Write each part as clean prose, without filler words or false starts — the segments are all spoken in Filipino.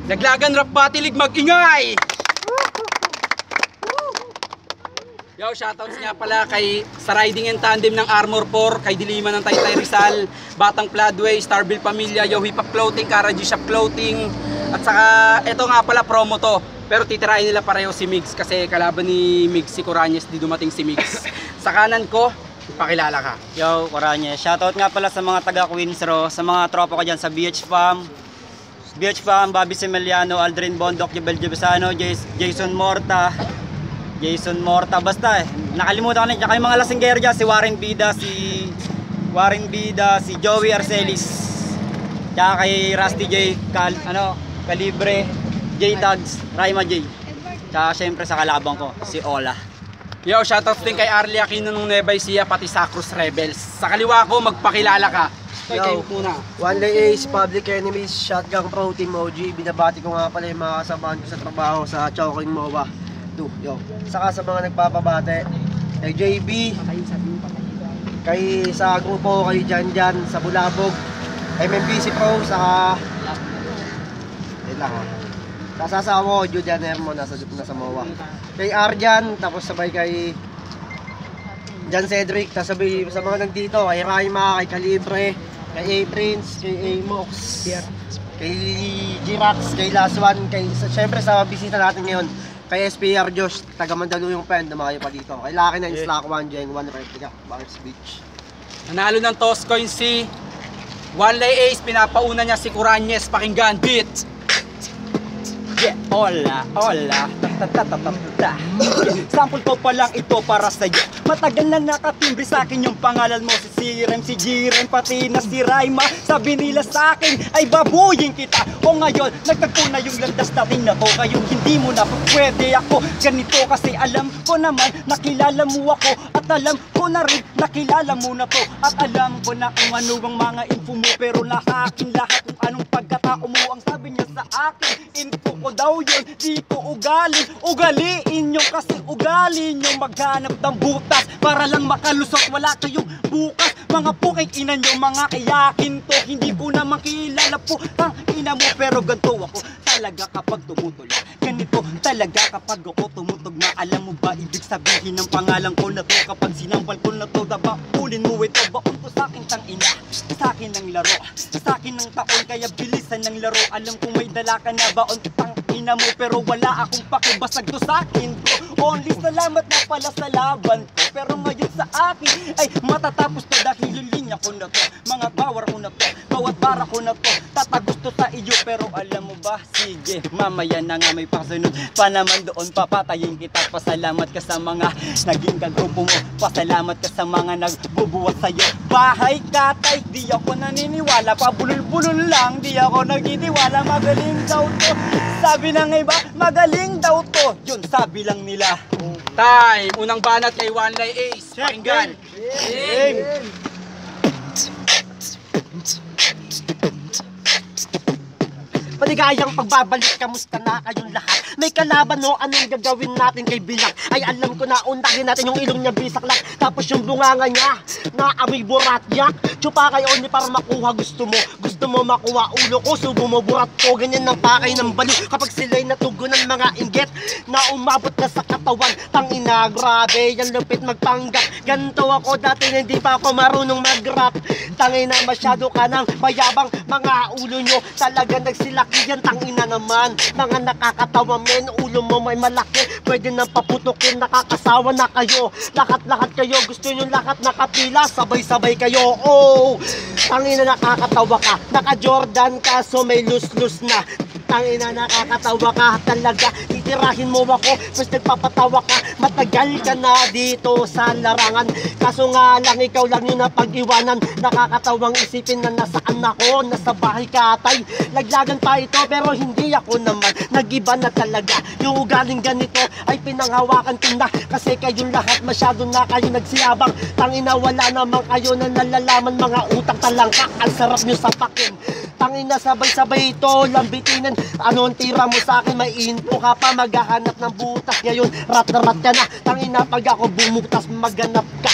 Laglagan rap batilig mag-ingay! Yo, shoutouts nga pala sa riding and tandem ng Armor 4, kay Diliman ng Taytay Rizal, Batang Pladway, Starville Pamilya, Yo Hip Hop Clothing, Kara G Shop Clothing, at saka ito nga pala promo to. Pero titirahin nila pareho si Migs kasi kalaban ni Migs si Coranyes, di dumating si Migs. Sa kanan ko, pakilala ka. Yo, Coranyes. Shoutout nga pala sa mga taga Queensro, sa mga tropa ko dyan sa BH Farm, Bobby Semeliano, Aldrin Bondok, Jebel Jebesano, Jason Morta, basta nakalimutan ko na. Tsaka yung mga lasinggero dyan, si Warren Bida, si Joey Arcelis, tsaka kay Rusty J, Calibre, J Tags, Raima J, tsaka syempre sa kalabang ko, si Ola. Yo, shoutout din kay Arlie Aquino ng Nueva Ecija, pati Sacrus Rebels. Sa kaliwa ko, magpakilala ka. Yo, One Lay Ace, Public Enemies, Shotgun Pro, Team OG. Binabati ko nga pala yung mga kasamahan ko sa trabaho sa Chowking MOA. Yo. Saka sa mga nagpapabate, kay JB, kay sa grupo, kay Janjan, sa Bulabog, kay MMPC Pro, saka kasasama mo, Julian Hermo, nasa MOA. Kay Arjan, tapos sabay kay Jan Cedric, tapos sabay sa mga nandito, kay Raima, kay Calibre, kay A-Prince, kay A-Mox, kay G-Rax, kay Last One, syempre sa bisita natin ngayon, kay SPR Josh, taga Mandaluyong Pen, dumayo pa dito. Kay Lucky 9 Slack 1, Jeng 1 Replica, Bars Beach. Nanalo ng toss coin si One Lay Ace, pinapauna niya si Coranyes, pakinggan, beat! Yeah, hola, sample ko pa lang ito para sa'yo. Matagal na nakatimbre sa'kin yung pangalan mo. Si Sirem, si Jirem, pati na si Raima. Sabi nila sa'kin ay babuyin kita. O ngayon, nagtagpo na yung landas natin na to. Ngayon hindi mo na pwede ako ganito. Kasi alam ko naman nakilala mo ako. At alam ko na rin nakilala mo na to. At alam ko na kung ano ang mga info mo. Pero nakakin lahat kung anong pagkatao mo. Ang sabi niya sa akin, info ko daw yun, di ko ugaliin nyo kasi ugali nyo maghanap ng butas para lang makalusot, wala kayong bukas. Mga puking ina nyo, mga kayakin to, hindi ko naman kilala po ang ina mo. Pero ganito ako talaga kapag tumutulog, ganito talaga kapag ako tumutugma. Alam mo ba ibig sabihin ng pangalan ko na to? Kapag sinampal ko na to, dabaulin mo ito. Baon to sa'kin tang ina, sa'kin ng laro, sa'kin ng taon, kaya bilisan ng laro. Alam kong may dala ka na baon tang ina mo, pero wala akong pakibasag to sa'kin bro. Only salamat na pala sa laban ko, pero ngayon sa akin ay matatapos to dahil yung linya ko na to, mga power ko na to, bawat bara ko na to, tatagos to sa iyo. Pero alam mo ba, sige, mamaya na nga may pasunod pa naman doon, papatayin kita. Pasalamat ka sa mga naging kagrupo mo, pasalamat ka sa mga nagbubuhat sa'yo. Bahay katay, di ako naniniwala, pabulol-bulol lang, di ako nagtitiwala. Magaling daw to, sabi ng iba, magaling daw to, yun sabi lang nila. Time! Unang banat kay One Lay Ace, pakinggan! Maligayang pagbabalik, kamusta na kayong lahat? May kalaban no, anong gagawin natin kay Bilak? Ay alam ko na, undahin natin yung ilong niya bisaklak, tapos yung bunganga niya na amoy buratyak. Tsupa kay Oni para makuha gusto mo makuha ulo ko, subo mo burat ko. Ganyan ng pakay ng baliw kapag sila'y natugon ng mga inggit na umabot na sa katawan. Tangina, grabe, yan lupit magpanggap. Ganto ako dati na hindi pa ako marunong mag-rap. Tangina, masyado ka ng mayabang, mga ulo nyo talaga nagsilakihan. Tangina naman, mga nakakatawa men, ulo mo may malaki, pwede nang paputukin, nakakasawa na kayo. Lahat kayo, gusto nyo lahat nakapila, sabay-sabay kayo. Oh, tangina, nakakatawa ka, naka-Jordan ka, so may lus-lus na. Tangina, nakakatawa ka talaga, titirahin mo ako, mas nagpapatawa ka. Matagal ka na dito sa larangan, kaso nga lang ikaw lang yung napag-iwanan. Nakakatawang isipin na nasaan ako, nasa bahay katay. Laglagan pa ito pero hindi ako naman, nag-iba na talaga. Yung ugaling ganito ay pinanghawakan ko na, kasi kayong lahat masyado na kayo nagsiyabang. Tangina, wala naman kayo na nalalaman, mga utang talangka, ang sarap nyo sa pakin. Tangina, sabay-sabay ito, lambitinan. Ano ang tira mo sa akin, may info ka pa, maghahanap ng butas. Ngayon, rat-rat ka na. Tangina, pag ako bumutas, maghanap ka.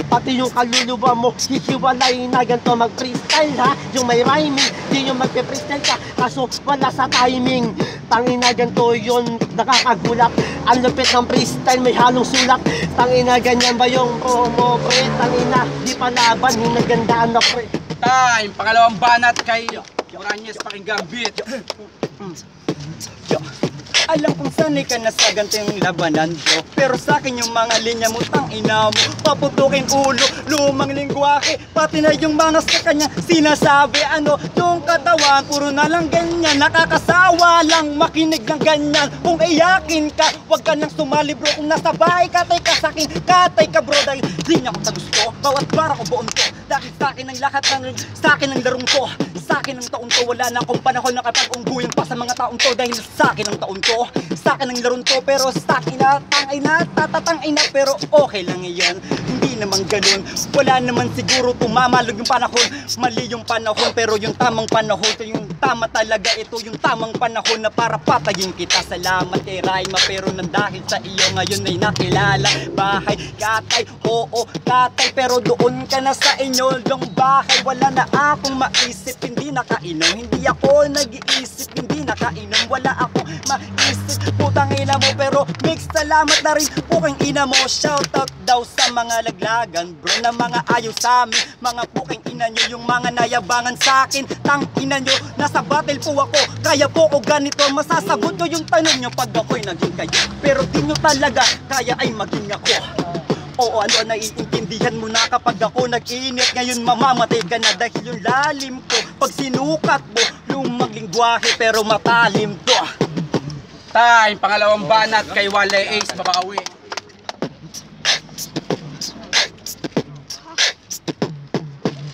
Pati yung kaluluwa mo, hihiwalay na ganito mag-freestyle ha. Yung may rhyming, di yung magpe-freestyle ka. Kaso wala sa timing. Tangina, ganito yun, nakakagulat. Ang lupit ng freestyle, may halong sulat. Tangina, ganyan ba yung promo, pre? Tangina, di pa laban, hinagandaan na, pre. Time, pangalawang banat kay Oranyes pakinggan beat. Alam kong sanay ka na sa ganitong labanan bro, pero sa akin yung mga linya mo tangina mo, paputukin ulo, lumang lingwahe, pati na yung mga sa kanya sinasabi. Ano yung katawan, puro na lang ganyan, nakakasawa lang makinig ng ganyan. Kung iyakin ka, wag ka nang sumali bro. Kung nasa bahay katay ka sa akin, katay ka bro. Dahil di niya ko sa gusto, bawat bara ko buon ko. Dahil sa akin ang lahat ng, sa akin ang larong ko, sa akin ang taon to. Wala na akong panahon na kapag-ungguyan pa sa mga taon to. Dahil sa akin ang taon to, sa akin ang laron to. Pero sa akin na, tangay na, tatatangay na. Pero okay lang yan, hindi naman ganun. Wala naman siguro tumamalog yung panahon, mali yung panahon. Pero yung tamang panahon, ito yung tama talaga. Ito yung tamang panahon na para patayin kita. Salamat kay Raima, pero nang dahil sa iyo ngayon ay nakilala. Bahay, katay, oo, katay. Pero doon ka na sa inyo, yung bahay. Wala na akong maisip, hindi nakainom. Hindi ako nag-iisip, hindi nakainom. Wala akong maisip, putang ina mo. Pero mix, salamat na rin, puking ina mo. Shoutout daw sa mga laglagan bro, na mga ayaw sa amin. Mga puking ina nyo, yung mga nayabangan sa akin. Tang ina nyo, nasa battle po ako, kaya po ko ganito. Masasagot ko yung tanong nyo pag ako'y naging kayo. Pero di nyo talaga kaya ay maging ako. Oo, ano, naiintindihan mo na kapag ako nag-init. Ngayon mamamatay ka na dahil yung lalim ko. Pag sinukat mo, lumang lingwahe pero matalim to. Time, pangalawang banat kay Wale Ace Babawi.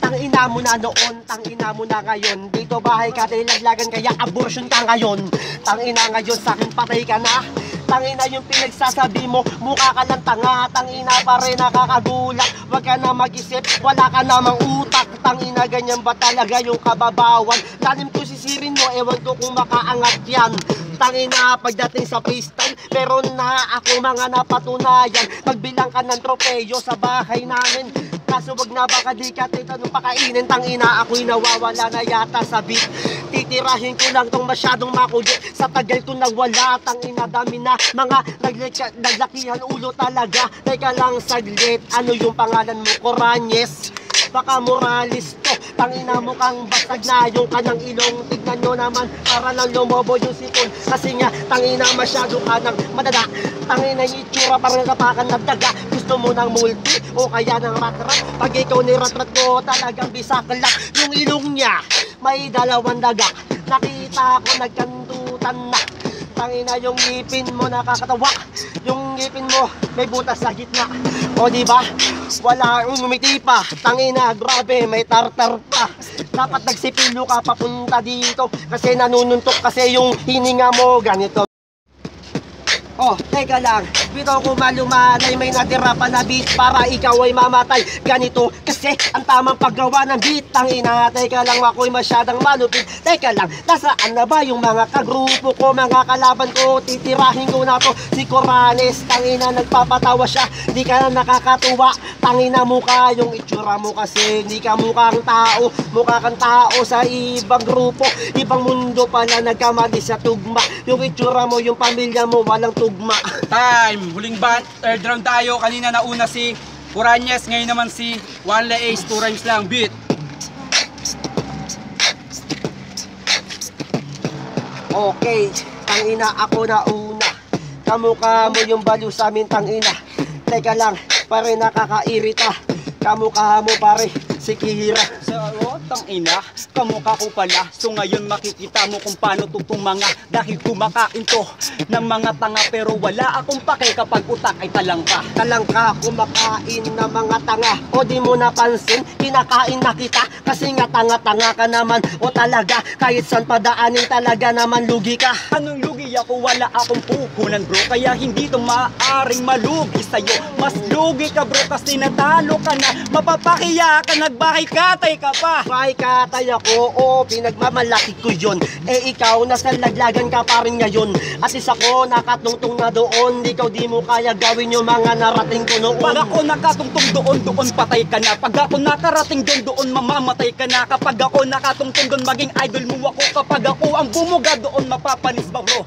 Tangina mo na noon, tangina mo na ngayon. Dito bahay ka, laglagan kaya abortion ka ngayon. Tangina ngayon, sa akin patay ka na. Tangina yung pinagsasabi mo, mukha ka lang tanga. Tangina pa rin nakakagulat, wag ka na mag-isip, wala ka namang utak. Tangina ganyan ba talaga yung kababawan? Lalim ko sisirin mo, ewan ko kung makaangat yan. Tangina pagdating sa freestyle, meron na ako mga napatunayan. Magbilang ka ng tropeyo sa bahay namin, kaso wag na baka di ka nung pakainin. Tangina ako'y nawawala na yata sa beat. Titirahin ko lang tong masyadong makulit, sa tagal ko nagwala. Tangina dami na mga naglakihan ulo talaga. Teka lang saglit, ano yung pangalan mo? Oranyes? Baka Morales to. Tangina mo kang basag na yung kanang ilong. Tignan nyo naman, para lang lumobo yung sipon. Kasi nga, tangina masyado ka ng madada. Tangina yung itsura, parang napakan ng daga. Gusto mo ng multi o kaya ng rat-rat? Pag ikaw ni rat-rat ko, talagang bisaklak. Yung ilong niya, may dalawang daga. Nakita ko nagkantutan na. Tangina yung ngipin mo nakakatawa. Yung ngipin mo may butas sa gitna. O diba? Wala umiti pa. Tangina grabe may tartar pa. Dapat nagsipilo ka papunta dito, kasi nanununtok kasi yung hininga mo ganito. Oh, teka lang, bito ko malumalay, may natira pa na beat para ikaw ay mamatay. Ganito kasi ang tamang paggawa ng beat. Tangina, teka lang, ako'y masyadang malupit. Teka lang, nasaan na ba yung mga kagrupo ko, mga kalaban ko? Titirahin ko na to, si Coranes. Tangina, nagpapatawa siya, di ka na nakakatuwa. Tangina mukha yung itsura mo kasi hindi ka mukhang tao. Mukha kang tao sa ibang grupo, ibang mundo pala nagkamali sa tugma. Yung itsura mo, yung pamilya mo, walang tugma. Time, huling third round tayo. Kanina nauna si Oranyes, ngayon naman si Wale Ace. 2 rhymes lang, beat. Okay, tangina ako na una. Kamukha mo yung baliw sa amin, tangina. Teka lang, pare nakakairita. Kamukha mo pare, si Kihira. Tangina, kamukha ko pala. So ngayon makikita mo kung paano tutumanga. Dahil kumakain to ng mga tanga, pero wala akong pake kapag utak ay talangka. Talangka, kumakain na mga tanga. O di mo napansin, kinakain na kita. Kasi nga tanga-tanga ka naman. O talaga, kahit saan padaanin talaga naman lugi ka. Anong lugi Hindi ako wala akong puhunan bro, kaya hindi to maaaring malugi sa'yo. Mas lugi ka bro kasi natalo ka na. Mapapakiya ka, nagbahay katay ka pa. Bahay katay ako, oo, pinagmamalaki ko yun. Eh ikaw, nasa laglagan ka pa rin ngayon. At isa ko, nakatungtong na doon. Ikaw di mo kaya gawin yung mga narating ko noon. Pag ako nakatungtong doon, doon patay ka na. Pag ako nakarating doon, doon mamamatay ka na. Kapag ako nakatungtong doon, maging idol mo ako. Kapag ako ang bumuga doon, mapapanis ba bro?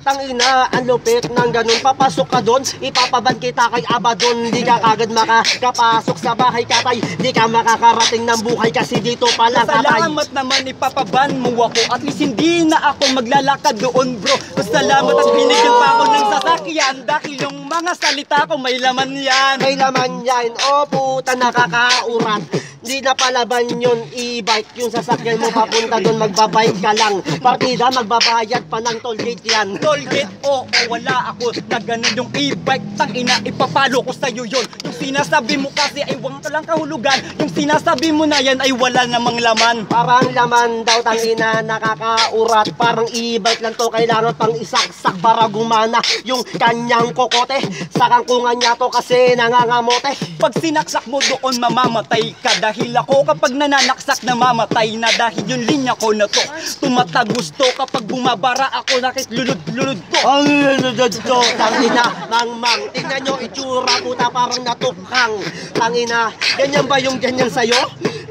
Tangina, ang lupit ng ganun. Papasok ka doon, ipapaban kita kay Abaddon. Di ka kagad makakapasok sa bahay katay. Di ka makakarating ng buhay kasi dito pala katay. Salamat naman, ipapaban mo ako. At least hindi na ako maglalakad doon bro. Salamat at binigyan pa ako ng sasakyan. Dahil yung mga salita ko may laman yan. May laman yan, oh puta nakakaurat. Di na palaban yun, e-bike yung sasakyan mo papunta doon, magbabike ka lang. Partida, magbabayad pa ng toll gate yan. Tollgate, oo, wala ako na ganun yung e-bike. Tangina, ipapalo ko sa'yo yun. Yung sinasabi mo kasi ay wang lang kahulugan. Yung sinasabi mo na yan ay wala namang laman. Parang laman daw tangina, nakakaurat. Parang e-bike lang to, kailangan pang isaksak para gumana yung kanyang kokote. Sa kangkungan niya to kasi nangangamote. Pag sinaksak mo doon, mamamatay ka. Dahil ako kapag nananaksak, namamatay na. Dahil yung linya ko na to, tumatagusto. Kapag bumabara ako, nakit lulod-lulod to. Ang lulod to, tangina, mangmang. Tingnan nyo, itsura puta, parang natukhang. Tangina, ganyan ba yung ganyan sa'yo?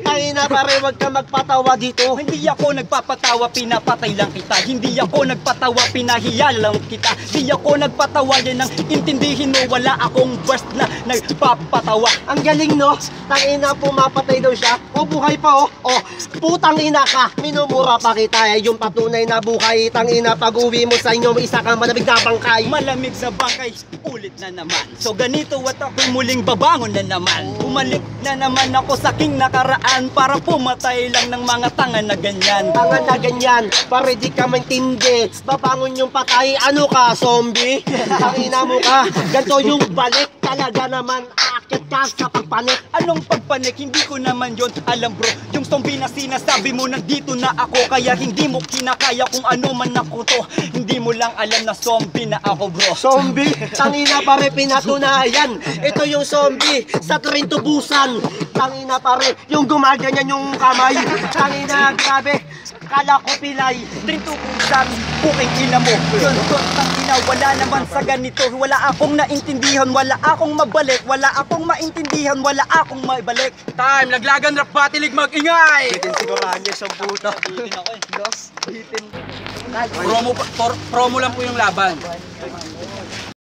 Tangina, pare, wag ka magpatawa dito. Hindi ako nagpapatawa, pinapatay lang kita. Hindi ako nagpatawa, pinahiya lang kita. Hindi ako nagpatawa, yan ang intindihin mo. Wala akong burst na nagpapatawa. Ang galing no, tangina, pumapatay daw siya. O buhay pa oh, oh, putang ina ka. Minumura pa kita, yung patunay na buhay. Tangina, pag uwi mo sa inyo, isa kang malamig na bangkay. Malamig na bangkay, ulit na naman. So ganito at ako muling babangon na naman. Bumalik na naman ako sa aking nakaraan para pumatay lang ng mga tanga na ganyan. Tanga na ganyan, pare di ka maintindi. Babangon yung patay, ano ka, zombie? Tangina mo ka, ganito yung balik. Talaga naman, aakit ka sa pagpanik. Anong pagpanik? Hindi ko naman yon alam bro. Yung zombie na sinasabi mo, nandito na ako. Kaya hindi mo kinakaya kung ano man ako to. Hindi mo lang alam na zombie na ako bro. Zombie, tangina pare, pinatunayan. Ito yung zombie sa train to Busan. Tangina pare, yung gumaganyan yung kamay. Tangina, grabe. Kala ko pilay. Dito kung saan buking ina mo. Yun to, tangina, wala naman sa ganito. Wala akong naintindihan, wala akong mabalik. Wala akong maintindihan, wala akong maibalik. Time, laglagan rap batilig mag-ingay! Bitin sigurahan niya sa buta. Bitin ako eh. Bitin. Promo lang po yung laban.